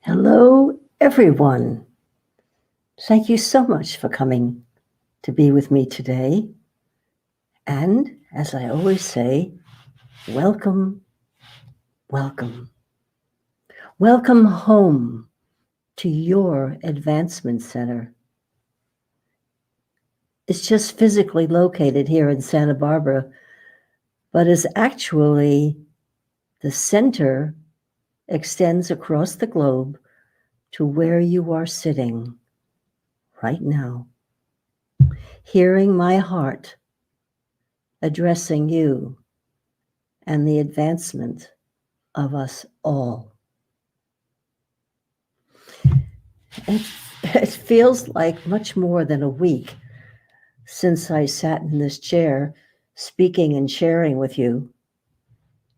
Hello, everyone. Thank you so much for coming to be with me today. And as I always say, welcome, welcome. Welcome home to your advancement center. It's just physically located here in Santa Barbara, but is actually the center extends across the globe to where you are sitting right now, hearing my heart addressing you and the advancement of us all. It feels like much more than a week since I sat in this chair speaking and sharing with you.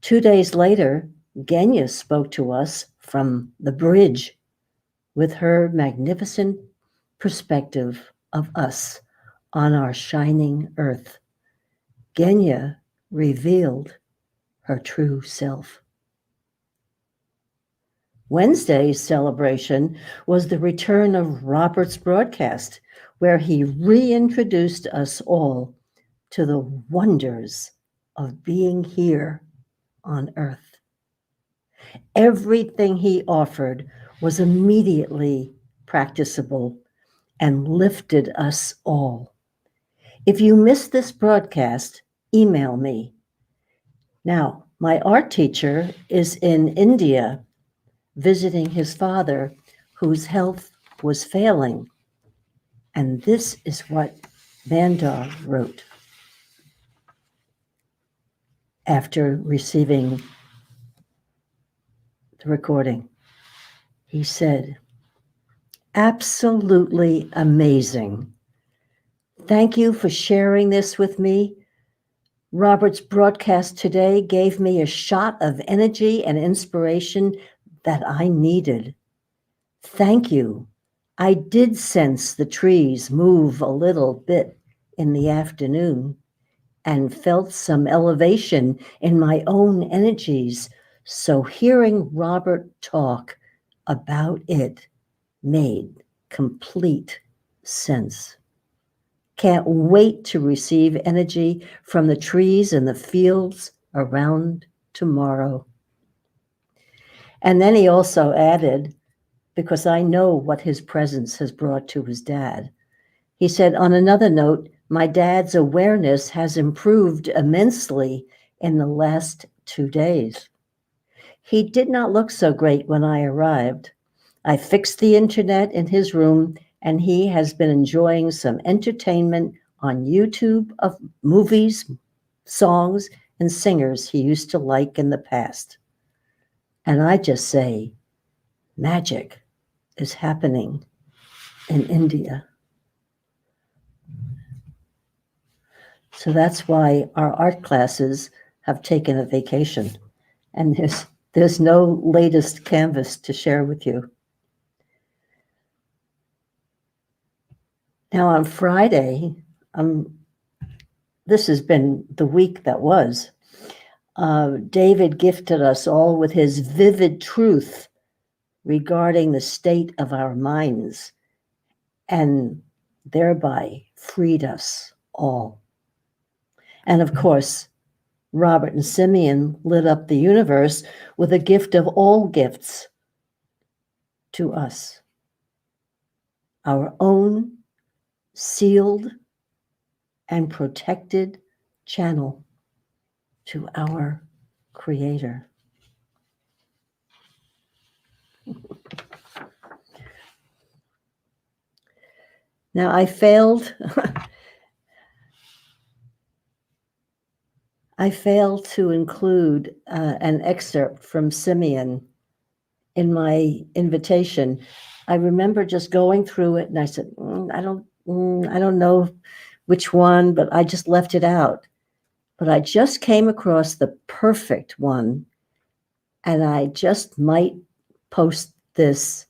2 days later, Genya spoke to us from the bridge with her magnificent perspective of us on our shining earth. Genya revealed her true self. Wednesday's celebration was the return of Robert's broadcast, where he reintroduced us all to the wonders of being here on Earth. Everything he offered was immediately practicable and lifted us all. If you missed this broadcast, email me. Now, my art teacher is in India visiting his father, whose health was failing. And this is what Bandar wrote after receiving the recording. He said, "Absolutely amazing. Thank you for sharing this with me. Robert's broadcast today gave me a shot of energy and inspiration that I needed. Thank you. I did sense the trees move a little bit in the afternoon and felt some elevation in my own energies. So hearing Robert talk about it made complete sense. Can't wait to receive energy from the trees and the fields around tomorrow." And then he also added, because I know what his presence has brought to his dad. He said, on another note, my dad's awareness has improved immensely in the last 2 days. He did not look so great when I arrived. I fixed the internet in his room, and he has been enjoying some entertainment on YouTube of movies, songs, and singers he used to like in the past. And I just say, magic is happening in India. So that's why our art classes have taken a vacation, and there's no latest canvas to share with you. Now on Friday, this has been the week that was. David gifted us all with his vivid truth regarding the state of our minds, and thereby freed us all. And of course, Robert and Simeon lit up the universe with a gift of all gifts to us, our own sealed and protected channel to our Creator. Now, I failed to include an excerpt from Simeon in my invitation. I remember just going through it, and I said, I don't know which one, but I just left it out. But I just came across the perfect one, and I just might post this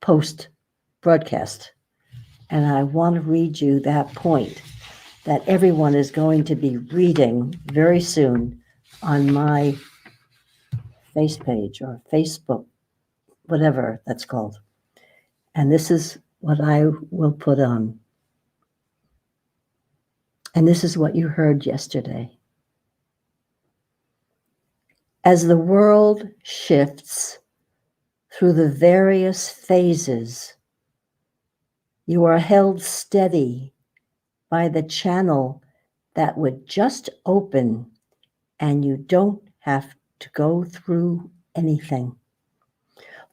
post broadcast. And I want to read you that point that everyone is going to be reading very soon on my face page or Facebook whatever that's called. And this is what I will put on. And this is what you heard yesterday. As the world shifts through the various phases, you are held steady by the channel that would just open, and you don't have to go through anything.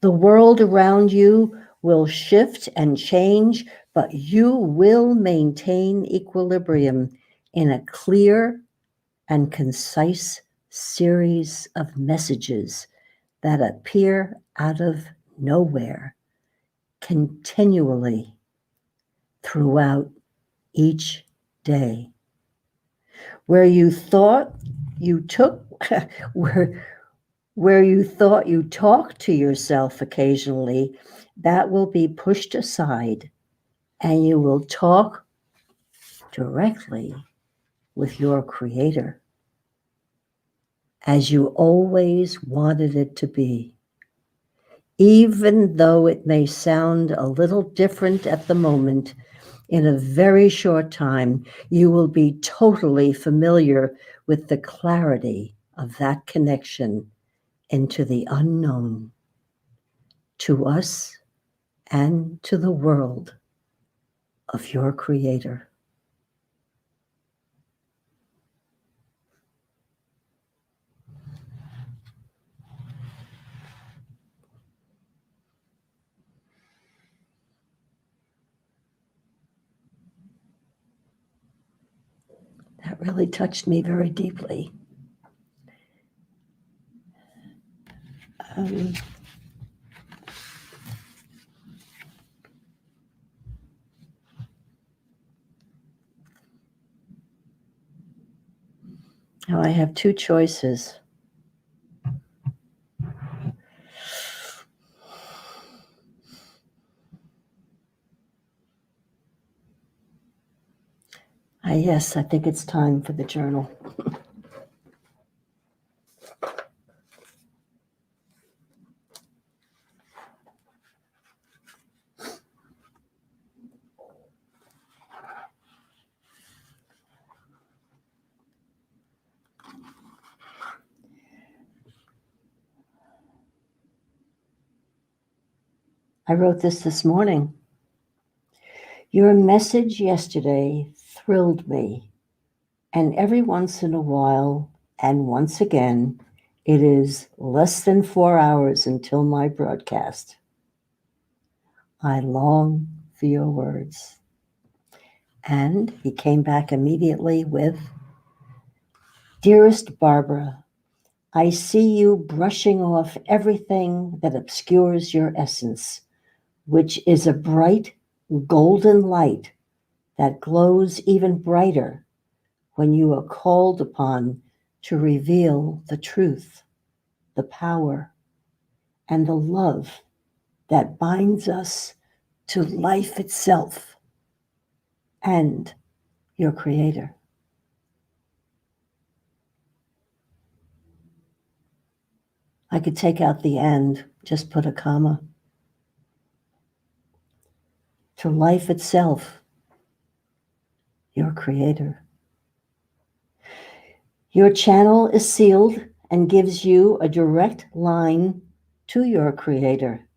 The world around you will shift and change, but you will maintain equilibrium in a clear and concise series of messages that appear out of nowhere continually throughout each day. Where you thought you took, where you thought you talked to yourself occasionally, that will be pushed aside, and you will talk directly with your Creator, as you always wanted it to be. Even though it may sound a little different at the moment, in a very short time, you will be totally familiar with the clarity of that connection into the unknown, to us and to the world of your Creator. That really touched me very deeply. Now I have two choices. Yes, I think it's time for the journal. I wrote this morning. Your message yesterday thrilled me, and every once in a while, and once again, it is less than 4 hours until my broadcast. I long for your words. And he came back immediately with, Dearest Barbara, I see you brushing off everything that obscures your essence, which is a bright golden light that glows even brighter when you are called upon to reveal the truth, the power, and the love that binds us to life itself and your Creator. I could take out the "and," just put a comma. To life itself, your Creator. Your channel is sealed and gives you a direct line to your Creator.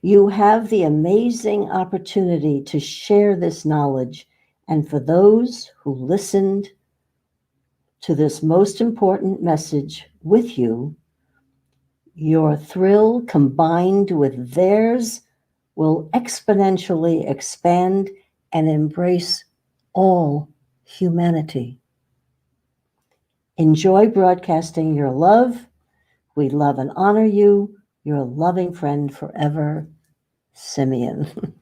You have the amazing opportunity to share this knowledge, and for those who listened to this most important message with you, your thrill combined with theirs will exponentially expand and embrace all humanity. Enjoy broadcasting your love. We love and honor you, your loving friend forever, Simeon.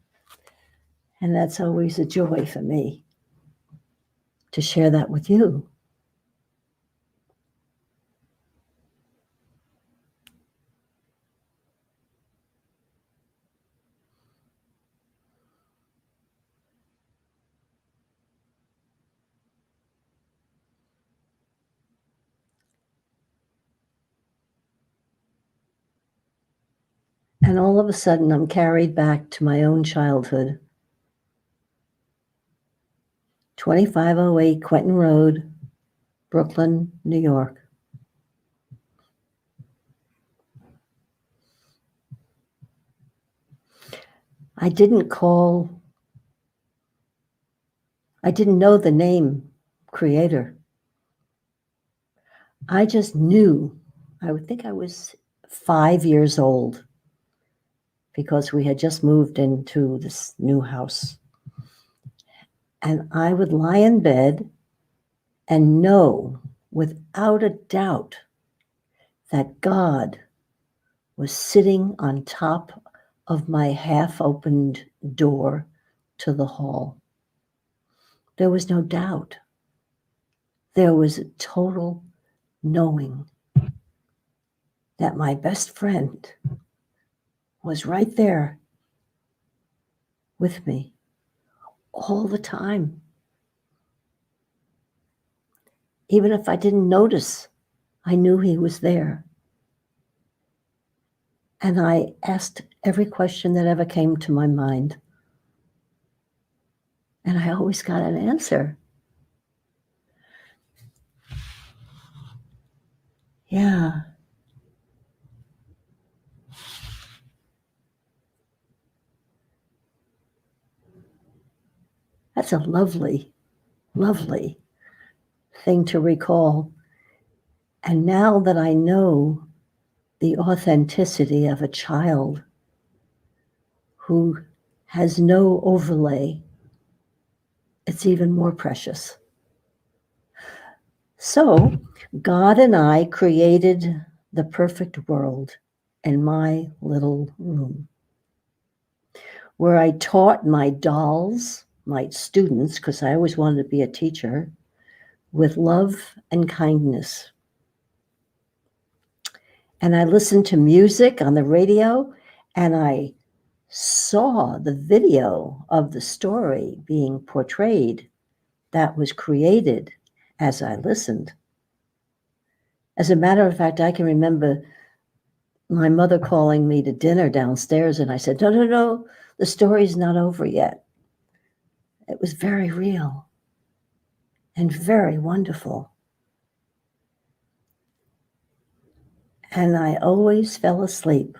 And that's always a joy for me to share that with you. And all of a sudden, I'm carried back to my own childhood. 2508 Quentin Road, Brooklyn, New York. I didn't know the name Creator. I just knew. I would think I was 5 years old because we had just moved into this new house. And I would lie in bed and know without a doubt that God was sitting on top of my half-opened door to the hall. There was no doubt. There was a total knowing that my best friend was right there with me all the time. Even if I didn't notice, I knew he was there. And I asked every question that ever came to my mind. And I always got an answer. Yeah. That's a lovely, lovely thing to recall. And now that I know the authenticity of a child who has no overlay, it's even more precious. So, God and I created the perfect world in my little room, where I taught my dolls, my students, because I always wanted to be a teacher, with love and kindness. And I listened to music on the radio, and I saw the video of the story being portrayed that was created as I listened. As a matter of fact, I can remember my mother calling me to dinner downstairs, and I said, no, the story's not over yet. It was very real and very wonderful. And I always fell asleep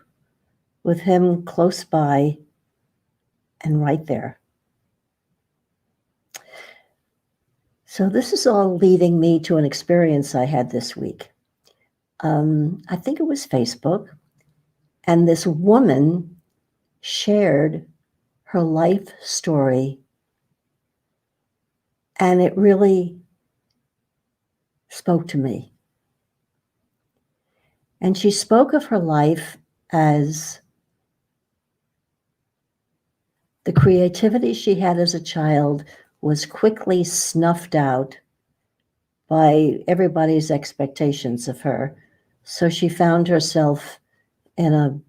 with him close by and right there. So this is all leading me to an experience I had this week. I think it was Facebook, and this woman shared her life story, and it really spoke to me. And she spoke of her life as the creativity she had as a child was quickly snuffed out by everybody's expectations of her. So she found herself in a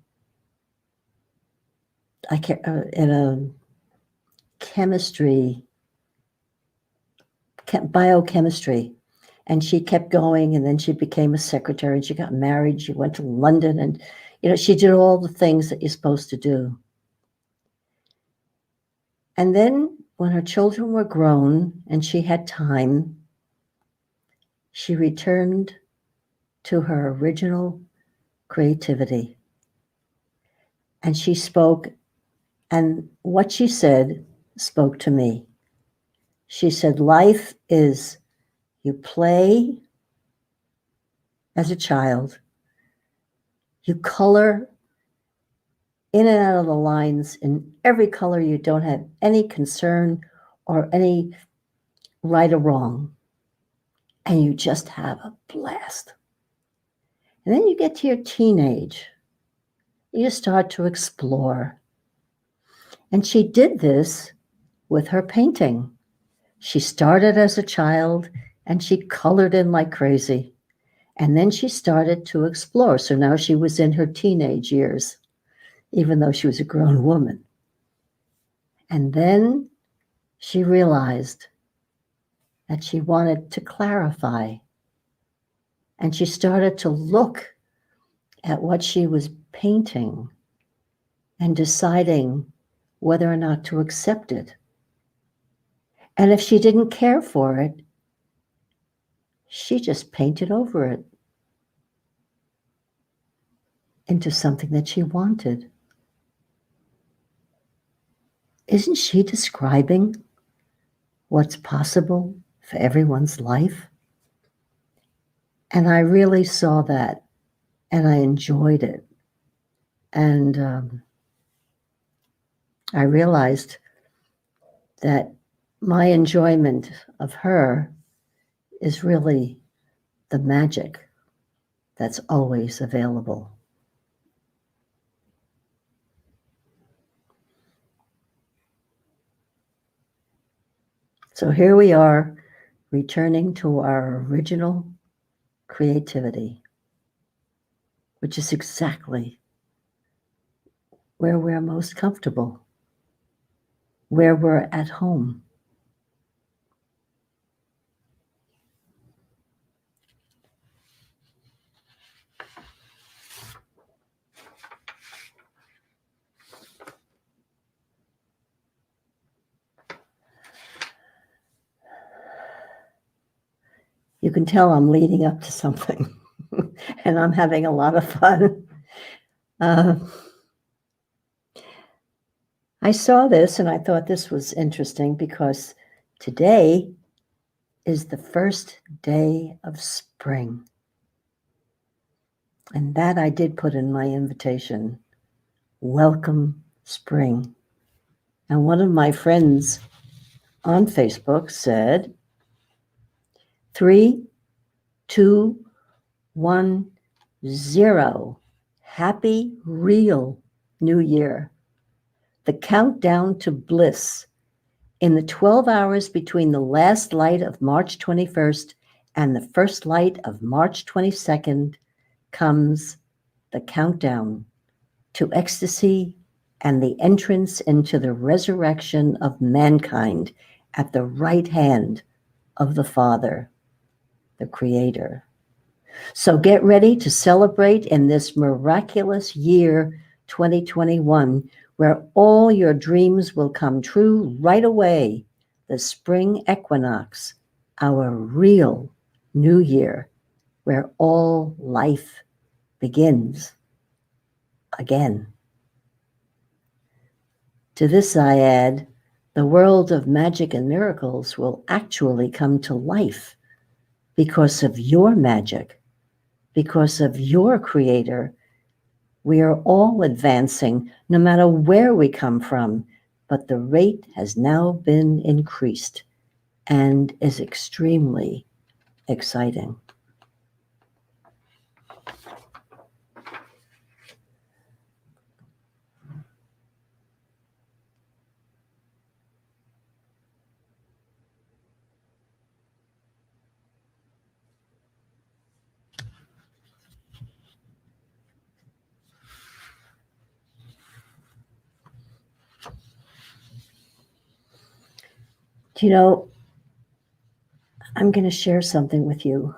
biochemistry, and she kept going, and then she became a secretary, and she got married, she went to London, and she did all the things that you're supposed to do. And then when her children were grown and she had time, she returned to her original creativity. And she spoke, and what she said spoke to me. She said, life is you play as a child, you color in and out of the lines in every color. You don't have any concern or any right or wrong, and you just have a blast. And then you get to your teenage, you start to explore. And she did this with her painting. She started as a child and she colored in like crazy. And then she started to explore. So now she was in her teenage years, even though she was a grown woman. And then she realized that she wanted to clarify. And she started to look at what she was painting and deciding whether or not to accept it. And if she didn't care for it, she just painted over it into something that she wanted. Isn't she describing what's possible for everyone's life? And I really saw that, and I enjoyed it. And I realized that my enjoyment of her is really the magic that's always available. So here we are, returning to our original creativity, which is exactly where we're most comfortable, where we're at home. You can tell I'm leading up to something, and I'm having a lot of fun. I saw this and I thought this was interesting because today is the first day of spring. And that I did put in my invitation. Welcome, spring. And one of my friends on Facebook said, 3, 2, 1, 0. Happy, real New Year. The countdown to bliss. In the 12 hours between the last light of March 21st and the first light of March 22nd comes the countdown to ecstasy and the entrance into the resurrection of mankind at the right hand of the Father, the Creator. So get ready to celebrate in this miraculous year 2021, where all your dreams will come true right away. The spring equinox, our real new year, where all life begins again. To this I add, the world of magic and miracles will actually come to life because of your magic, because of your Creator. We are all advancing, no matter where we come from, but the rate has now been increased and is extremely exciting. Do you know, I'm going to share something with you.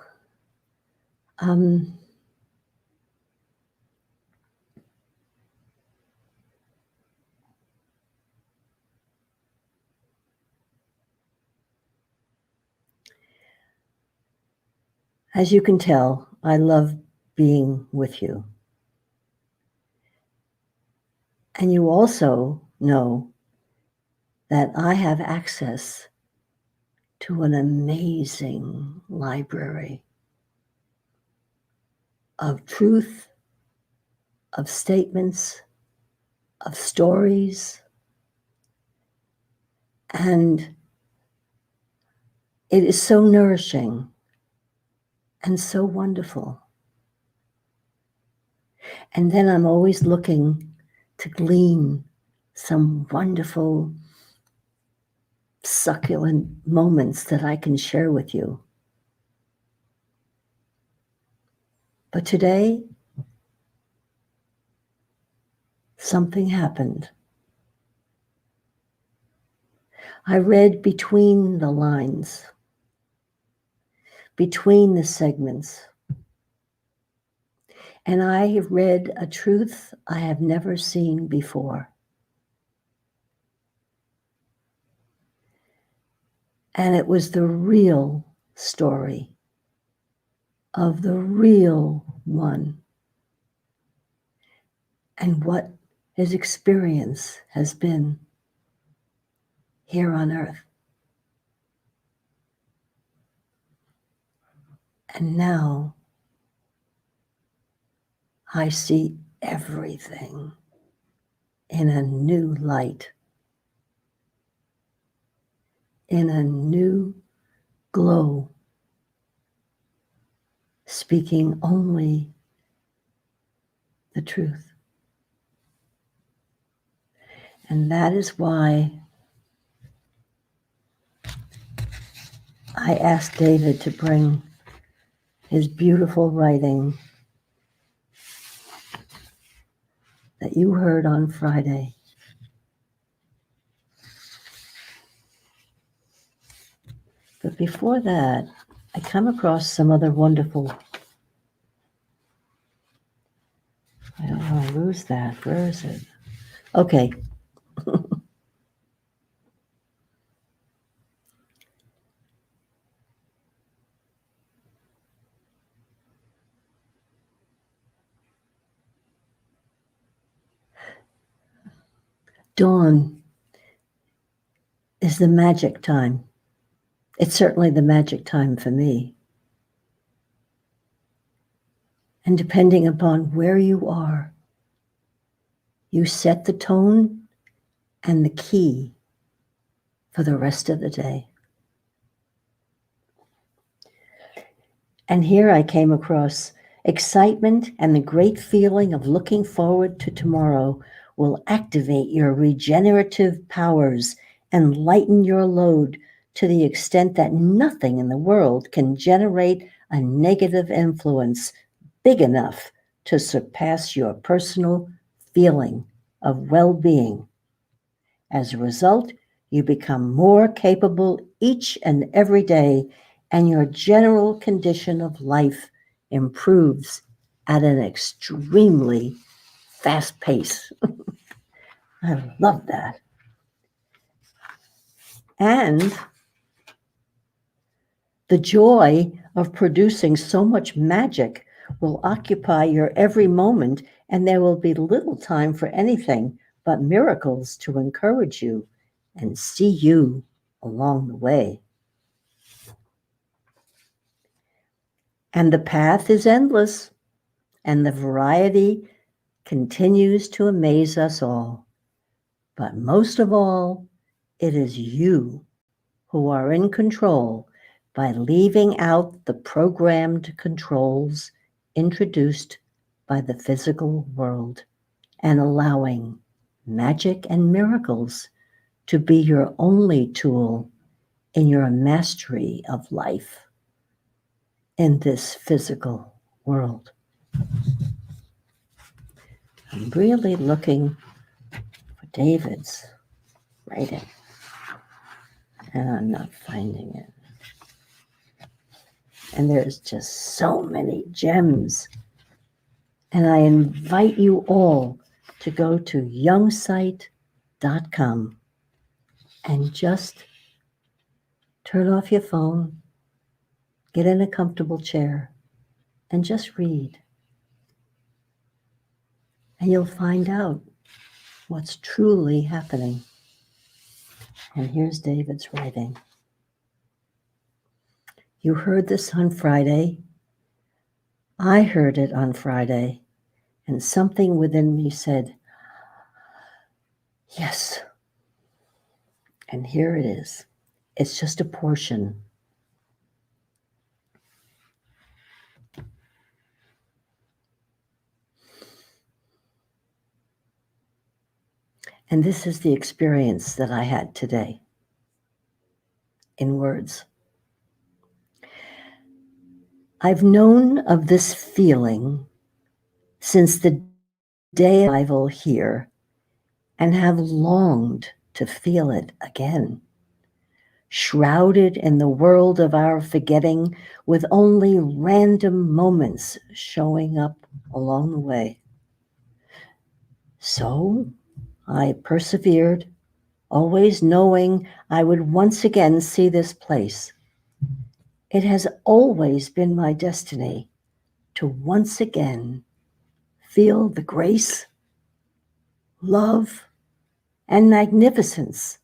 As you can tell, I love being with you. And you also know that I have access to an amazing library of truth, of statements, of stories. And it is so nourishing and so wonderful. And then I'm always looking to glean some wonderful, succulent moments that I can share with you. But today, something happened. I read between the lines, between the segments, And I have read a truth I have never seen before. And it was the real story of the real one and what his experience has been here on earth. And now I see everything in a new light, in a new glow, speaking only the truth. And that is why I asked David to bring his beautiful writing that you heard on Friday. But before that, I come across some other wonderful. I don't want to lose that. Where is it? Okay. Dawn is the magic time. It's certainly the magic time for me. And depending upon where you are, you set the tone and the key for the rest of the day. And here I came across excitement and the great feeling of looking forward to tomorrow will activate your regenerative powers and lighten your load to the extent that nothing in the world can generate a negative influence big enough to surpass your personal feeling of well-being. As a result, you become more capable each and every day, and your general condition of life improves at an extremely fast pace. I love that. And the joy of producing so much magic will occupy your every moment, and there will be little time for anything but miracles to encourage you and see you along the way. And the path is endless, and the variety continues to amaze us all. But most of all, it is you who are in control by leaving out the programmed controls introduced by the physical world and allowing magic and miracles to be your only tool in your mastery of life in this physical world. I'm really looking for David's writing, and I'm not finding it. And there's just so many gems. And I invite you all to go to youngsight.com and just turn off your phone, get in a comfortable chair, and just read. And you'll find out what's truly happening. And here's David's writing. You heard this on Friday. I heard it on Friday, and something within me said, yes. And here it is. It's just a portion. And this is the experience that I had today in words. I've known of this feeling since the day of arrival here and have longed to feel it again. Shrouded in the world of our forgetting, with only random moments showing up along the way. So I persevered, always knowing I would once again see this place. It has always been my destiny to once again feel the grace, love, and magnificence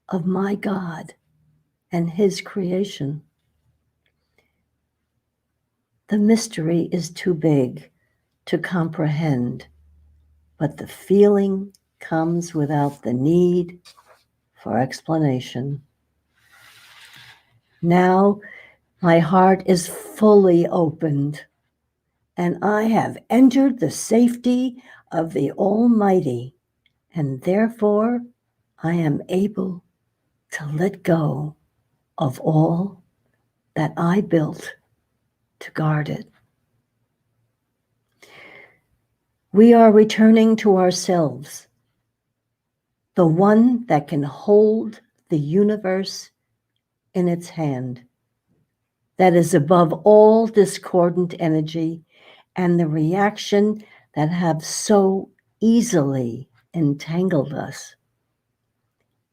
of my God and His creation. The mystery is too big to comprehend, but the feeling comes without the need for explanation. Now my heart is fully opened, and I have entered the safety of the Almighty, and therefore I am able to let go of all that I built to guard it. We are returning to ourselves, the one that can hold the universe in its hand, that is above all discordant energy and the reaction that have so easily entangled us.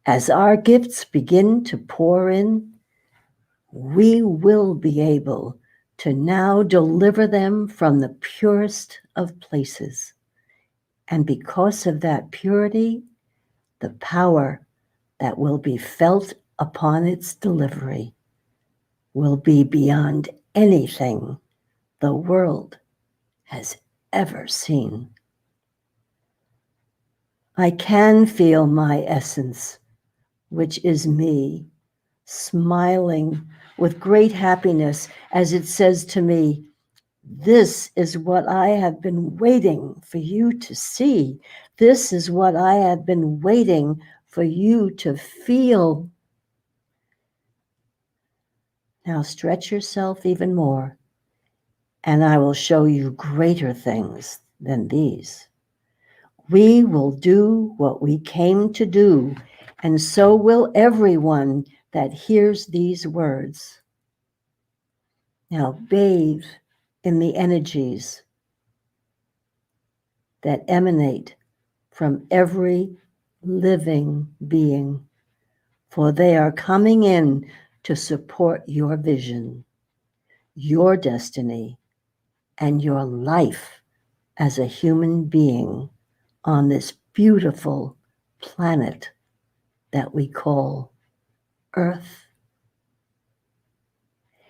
As our gifts begin to pour in, we will be able to now deliver them from the purest of places. And because of that purity, the power that will be felt upon its delivery will be beyond anything the world has ever seen. I can feel my essence, which is me, smiling with great happiness as it says to me, "This is what I have been waiting for you to see. This is what I have been waiting for you to feel." Now stretch yourself even more, and I will show you greater things than these. We will do what we came to do, and so will everyone that hears these words. Now bathe in the energies that emanate from every living being, for they are coming in to support your vision, your destiny, and your life as a human being on this beautiful planet that we call Earth.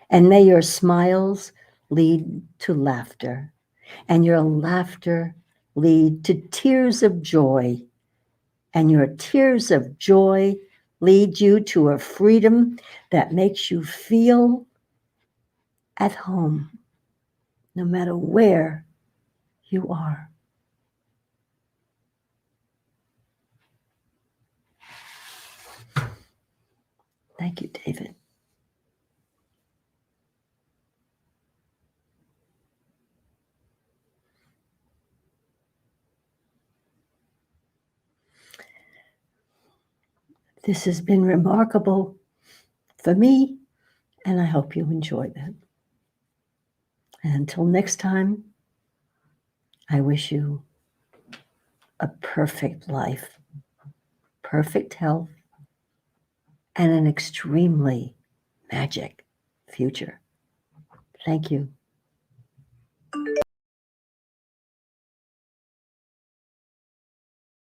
And may your smiles lead to laughter, and your laughter lead to tears of joy, and your tears of joy lead you to a freedom that makes you feel at home, no matter where you are. Thank you, David. This has been remarkable for me, and I hope you enjoyed it. And until next time, I wish you a perfect life, perfect health, and an extremely magic future. Thank you.